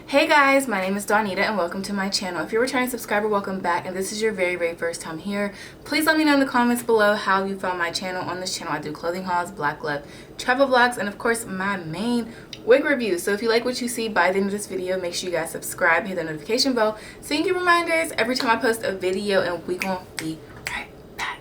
Hey guys, my name is Donita and welcome to my channel. If you're a returning subscriber, welcome back, and this is your very first time here. Please let me know in the comments below how you found my channel. On this channel I do clothing hauls, black love, travel vlogs, and of course my main wig review. So if you like what you see by the end of this video, make sure you guys subscribe, hit the notification bell so you can get reminders every time I post a video, and we gonna be right back.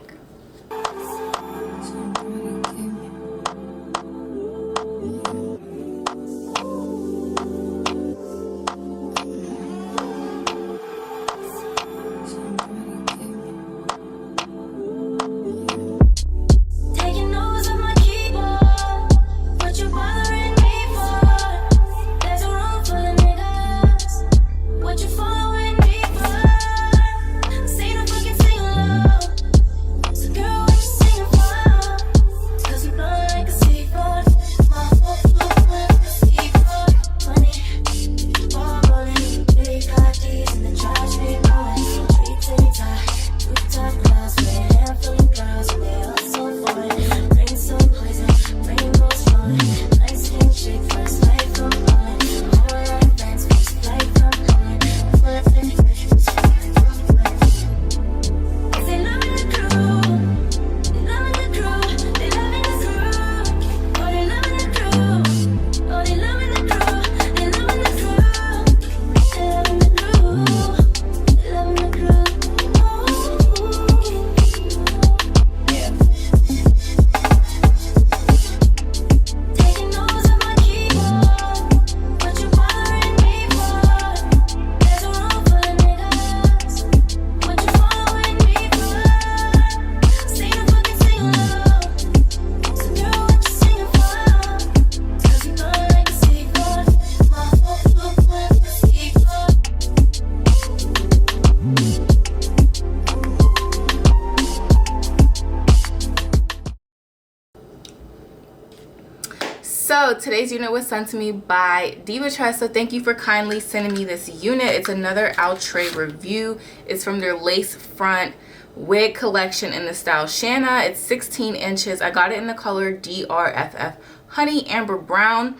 So today's unit was sent to me by Divas, so thank you for kindly sending me this unit. It's another Outre review. It's from their lace front wig collection in the style SHANA. It's 16 inches. I got it in the color DRFF Honey Amber Brown.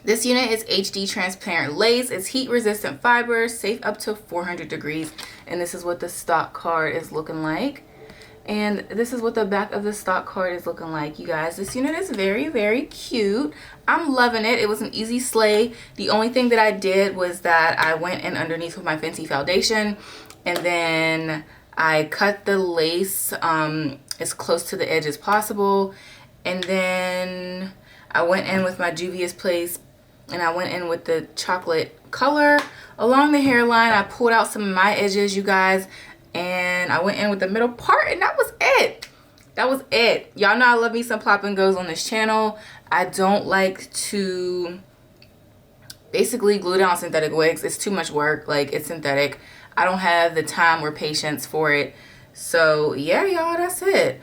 This unit is HD transparent lace. It's heat resistant fibers, safe up to 400 degrees. And this is what the stock card is looking like. And this is what the back of the stock card is looking like, you guys. This unit is very cute. I'm loving it. It was an easy slay. The only thing that I did was that I went in underneath with my Fenty foundation, and then I cut the lace as close to the edge as possible. And then I went in with my Juvia's Place, and I went in with the chocolate color along the hairline. I pulled out some of my edges, you guys, and I went in with the middle part, and that was it. That was it. Y'all know I love me some pop and goes on this channel. I don't like to basically glue down synthetic wigs. It's too much work. Like, it's synthetic. I don't have the time or patience for it. So yeah, y'all, that's it.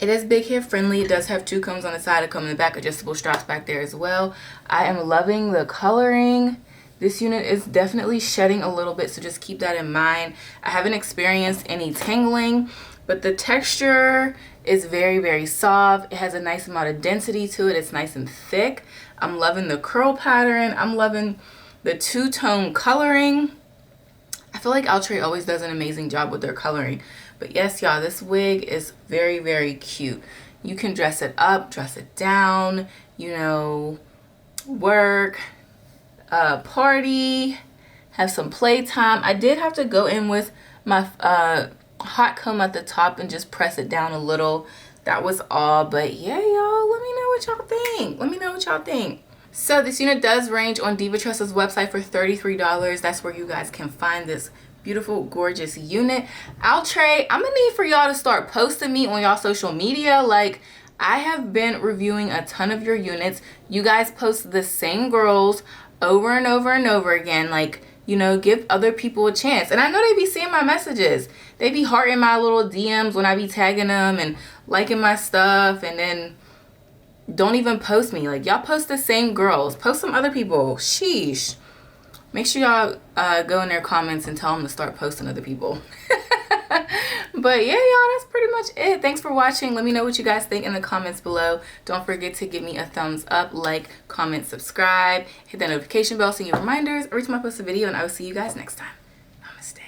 It is big hair friendly. It does have two combs on the side, a comb in the back, adjustable straps back there as well. I am loving the coloring. This unit is definitely shedding a little bit, so just keep that in mind. I haven't experienced any tangling, but the texture is very soft. It has a nice amount of density to it. It's nice and thick. I'm loving the curl pattern. I'm loving the two-tone coloring. I feel like Outre always does an amazing job with their coloring. But yes, y'all, this wig is very cute. You can dress it up, dress it down, you know, work, party, have some playtime. I did have to go in with my hot comb at the top and just press it down a little. That was all. But yeah, y'all, let me know what y'all think. Let me know what y'all think. So this unit does range on Divas' website for $33. That's where you guys can find this beautiful, gorgeous unit. Outre, I'm gonna need for y'all to start posting me on y'all social media. Like, I have been reviewing a ton of your units. You guys post the same girls over and over again. Like, you know, give other people a chance. And I know they be seeing my messages. They be hearting my little DMs when I be tagging them and liking my stuff, and then don't even post me. Like, y'all post the same girls. Post some other people. Sheesh. Make sure y'all go in their comments and tell them to start posting other people. But yeah, y'all, that's pretty much it. Thanks for watching. Let me know what you guys think in the comments below. Don't forget to give me a thumbs up, like, comment, subscribe, hit that notification bell so you get reminders every time I post a video, and I will see you guys next time. Namaste.